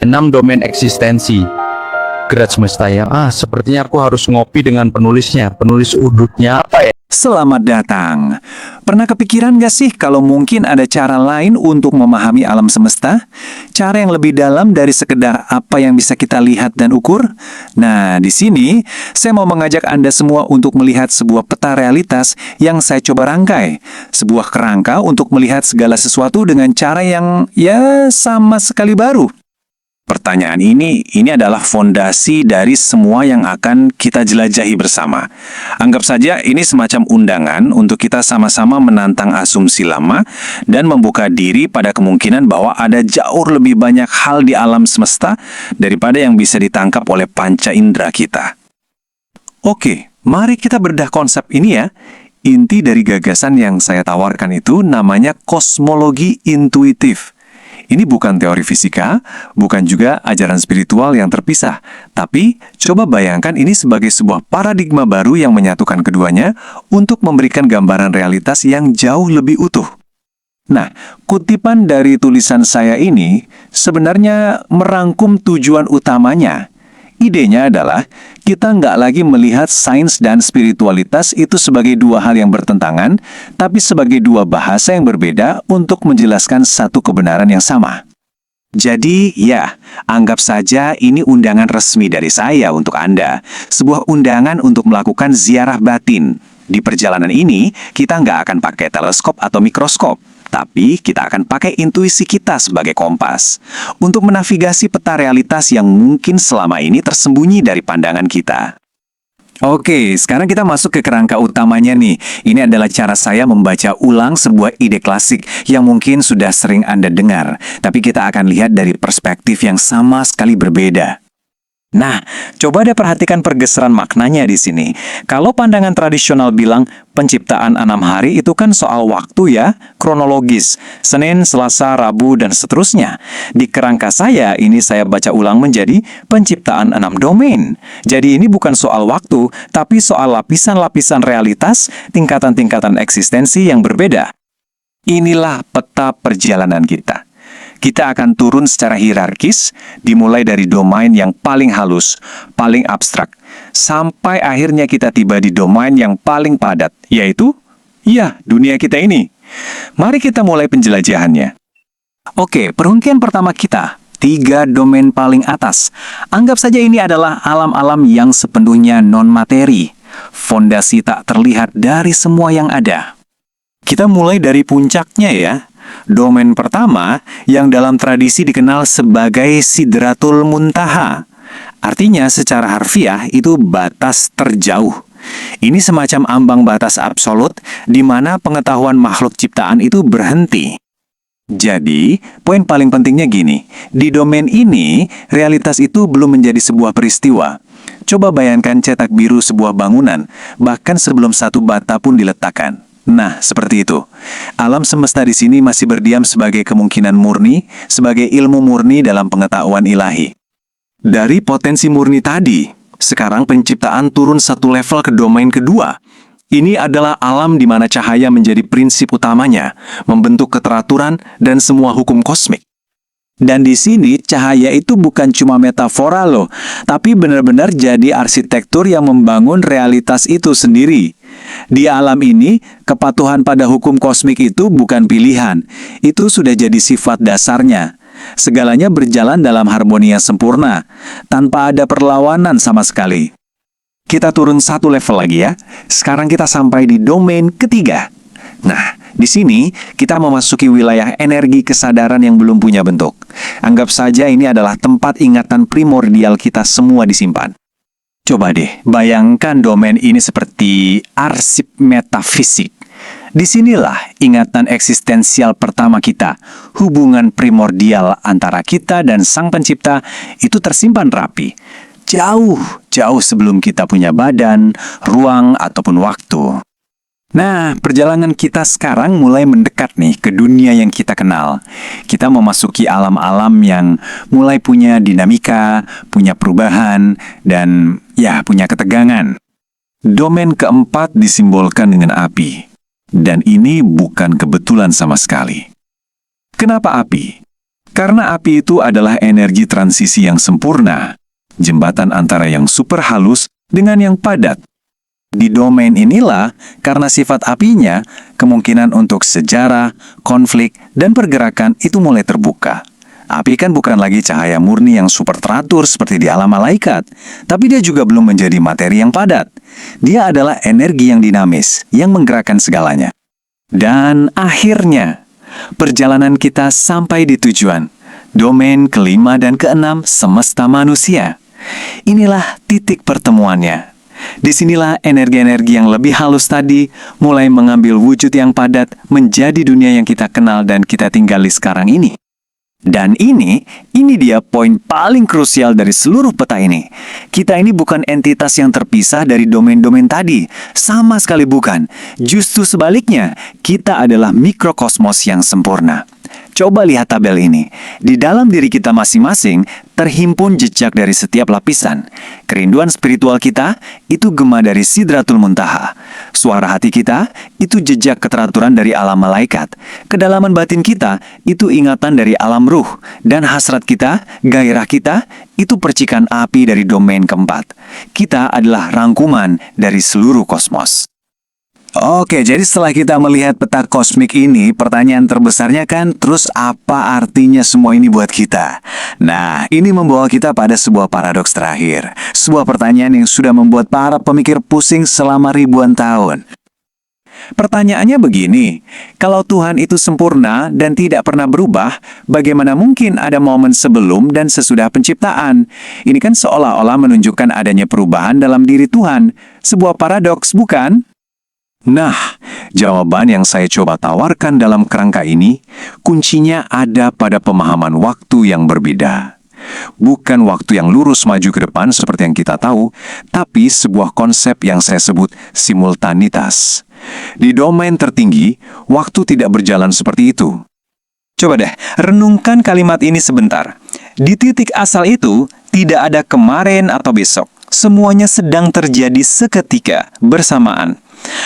6 domain eksistensi. Gerak semesta ya. Sepertinya aku harus ngopi dengan penulisnya. Penulis udutnya apa ya? Selamat datang. Pernah kepikiran gak sih kalau mungkin ada cara lain untuk memahami alam semesta? Cara yang lebih dalam dari sekedar apa yang bisa kita lihat dan ukur? Nah, di sini saya mau mengajak Anda semua untuk melihat sebuah peta realitas yang saya coba rangkai. Sebuah kerangka untuk melihat segala sesuatu dengan cara yang sama sekali baru. Pertanyaan ini adalah fondasi dari semua yang akan kita jelajahi bersama. Anggap saja ini semacam undangan untuk kita sama-sama menantang asumsi lama dan membuka diri pada kemungkinan bahwa ada jauh lebih banyak hal di alam semesta daripada yang bisa ditangkap oleh panca indera kita. Oke, mari kita bedah konsep ini ya. Inti dari gagasan yang saya tawarkan itu namanya kosmologi intuitif. Ini bukan teori fisika, bukan juga ajaran spiritual yang terpisah. Tapi, coba bayangkan ini sebagai sebuah paradigma baru yang menyatukan keduanya untuk memberikan gambaran realitas yang jauh lebih utuh. Nah, kutipan dari tulisan saya ini sebenarnya merangkum tujuan utamanya. Idenya adalah, kita nggak lagi melihat sains dan spiritualitas itu sebagai dua hal yang bertentangan, tapi sebagai dua bahasa yang berbeda untuk menjelaskan satu kebenaran yang sama. Jadi, anggap saja ini undangan resmi dari saya untuk Anda. Sebuah undangan untuk melakukan ziarah batin. Di perjalanan ini, kita nggak akan pakai teleskop atau mikroskop. Tapi kita akan pakai intuisi kita sebagai kompas untuk menavigasi peta realitas yang mungkin selama ini tersembunyi dari pandangan kita. Oke, sekarang kita masuk ke kerangka utamanya nih. Ini adalah cara saya membaca ulang sebuah ide klasik yang mungkin sudah sering Anda dengar, tapi kita akan lihat dari perspektif yang sama sekali berbeda. Nah, coba deh perhatikan pergeseran maknanya di sini. Kalau pandangan tradisional bilang penciptaan 6 hari itu kan soal waktu ya, kronologis. Senin, Selasa, Rabu, dan seterusnya. Di kerangka saya, ini saya baca ulang menjadi penciptaan 6 domain. Jadi ini bukan soal waktu, tapi soal lapisan-lapisan realitas, tingkatan-tingkatan eksistensi yang berbeda. Inilah peta perjalanan kita. Kita akan turun secara hierarkis, dimulai dari domain yang paling halus, paling abstrak, sampai akhirnya kita tiba di domain yang paling padat, yaitu, dunia kita ini. Mari kita mulai penjelajahannya. Oke, perhentian pertama kita, 3 domain paling atas. Anggap saja ini adalah alam-alam yang sepenuhnya non-materi, fondasi tak terlihat dari semua yang ada. Kita mulai dari puncaknya ya. Domain pertama yang dalam tradisi dikenal sebagai Sidratul Muntaha. Artinya secara harfiah itu batas terjauh. Ini semacam ambang batas absolut di mana pengetahuan makhluk ciptaan itu berhenti. Jadi, poin paling pentingnya gini, di domain ini realitas itu belum menjadi sebuah peristiwa. Coba bayangkan cetak biru sebuah bangunan, bahkan sebelum satu bata pun diletakkan. Nah, seperti itu. Alam semesta di sini masih berdiam sebagai kemungkinan murni, sebagai ilmu murni dalam pengetahuan ilahi. Dari potensi murni tadi, sekarang penciptaan turun satu level ke domain kedua. Ini adalah alam di mana cahaya menjadi prinsip utamanya, membentuk keteraturan dan semua hukum kosmik. Dan di sini cahaya itu bukan cuma metafora loh, tapi benar-benar jadi arsitektur yang membangun realitas itu sendiri. Di alam ini, kepatuhan pada hukum kosmik itu bukan pilihan. Itu sudah jadi sifat dasarnya. Segalanya berjalan dalam harmoni yang sempurna, tanpa ada perlawanan sama sekali. Kita turun satu level lagi ya. Sekarang kita sampai di domain ketiga. Nah, di sini kita memasuki wilayah energi kesadaran yang belum punya bentuk. Anggap saja ini adalah tempat ingatan primordial kita semua disimpan. Coba deh, bayangkan domain ini seperti arsip metafisik. Disinilah ingatan eksistensial pertama kita, hubungan primordial antara kita dan Sang Pencipta itu tersimpan rapi. Jauh sebelum kita punya badan, ruang, ataupun waktu. Nah, perjalanan kita sekarang mulai mendekat nih ke dunia yang kita kenal. Kita memasuki alam-alam yang mulai punya dinamika, punya perubahan, dan punya ketegangan. Domain keempat disimbolkan dengan api. Dan ini bukan kebetulan sama sekali. Kenapa api? Karena api itu adalah energi transisi yang sempurna, jembatan antara yang super halus dengan yang padat. Di domain inilah, karena sifat apinya, kemungkinan untuk sejarah, konflik, dan pergerakan itu mulai terbuka. Api kan bukan lagi cahaya murni yang super teratur seperti di alam malaikat, tapi dia juga belum menjadi materi yang padat. Dia adalah energi yang dinamis, yang menggerakkan segalanya. Dan akhirnya, perjalanan kita sampai di tujuan, domain kelima dan keenam semesta manusia. Inilah titik pertemuannya. Disinilah energi-energi yang lebih halus tadi mulai mengambil wujud yang padat menjadi dunia yang kita kenal dan kita tinggali sekarang ini. Dan ini dia poin paling krusial dari seluruh peta ini. Kita ini bukan entitas yang terpisah dari domain-domain tadi. Sama sekali bukan. Justru sebaliknya, kita adalah mikrokosmos yang sempurna. Coba lihat tabel ini. Di dalam diri kita masing-masing, terhimpun jejak dari setiap lapisan. Kerinduan spiritual kita, itu gema dari Sidratul Muntaha. Suara hati kita, itu jejak keteraturan dari alam malaikat. Kedalaman batin kita, itu ingatan dari alam ruh. Dan hasrat kita, gairah kita, itu percikan api dari domain keempat. Kita adalah rangkuman dari seluruh kosmos. Oke, jadi setelah kita melihat peta kosmik ini, pertanyaan terbesarnya kan, terus apa artinya semua ini buat kita? Nah, ini membawa kita pada sebuah paradoks terakhir. Sebuah pertanyaan yang sudah membuat para pemikir pusing selama ribuan tahun. Pertanyaannya begini, kalau Tuhan itu sempurna dan tidak pernah berubah, bagaimana mungkin ada momen sebelum dan sesudah penciptaan? Ini kan seolah-olah menunjukkan adanya perubahan dalam diri Tuhan. Sebuah paradoks, bukan? Nah, jawaban yang saya coba tawarkan dalam kerangka ini, kuncinya ada pada pemahaman waktu yang berbeda. Bukan waktu yang lurus maju ke depan seperti yang kita tahu, tapi sebuah konsep yang saya sebut simultanitas. Di domain tertinggi, waktu tidak berjalan seperti itu. Coba deh, renungkan kalimat ini sebentar. Di titik asal itu, tidak ada kemarin atau besok. Semuanya sedang terjadi seketika, bersamaan.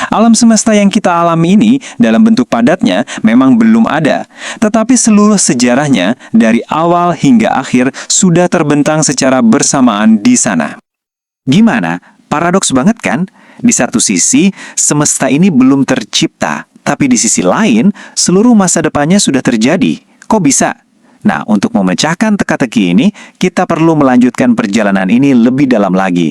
Alam semesta yang kita alami ini dalam bentuk padatnya memang belum ada, tetapi seluruh sejarahnya dari awal hingga akhir sudah terbentang secara bersamaan di sana. Gimana? Paradoks banget kan? Di satu sisi, semesta ini belum tercipta, tapi di sisi lain, seluruh masa depannya sudah terjadi. Kok bisa? Nah, untuk memecahkan teka-teki ini, kita perlu melanjutkan perjalanan ini lebih dalam lagi.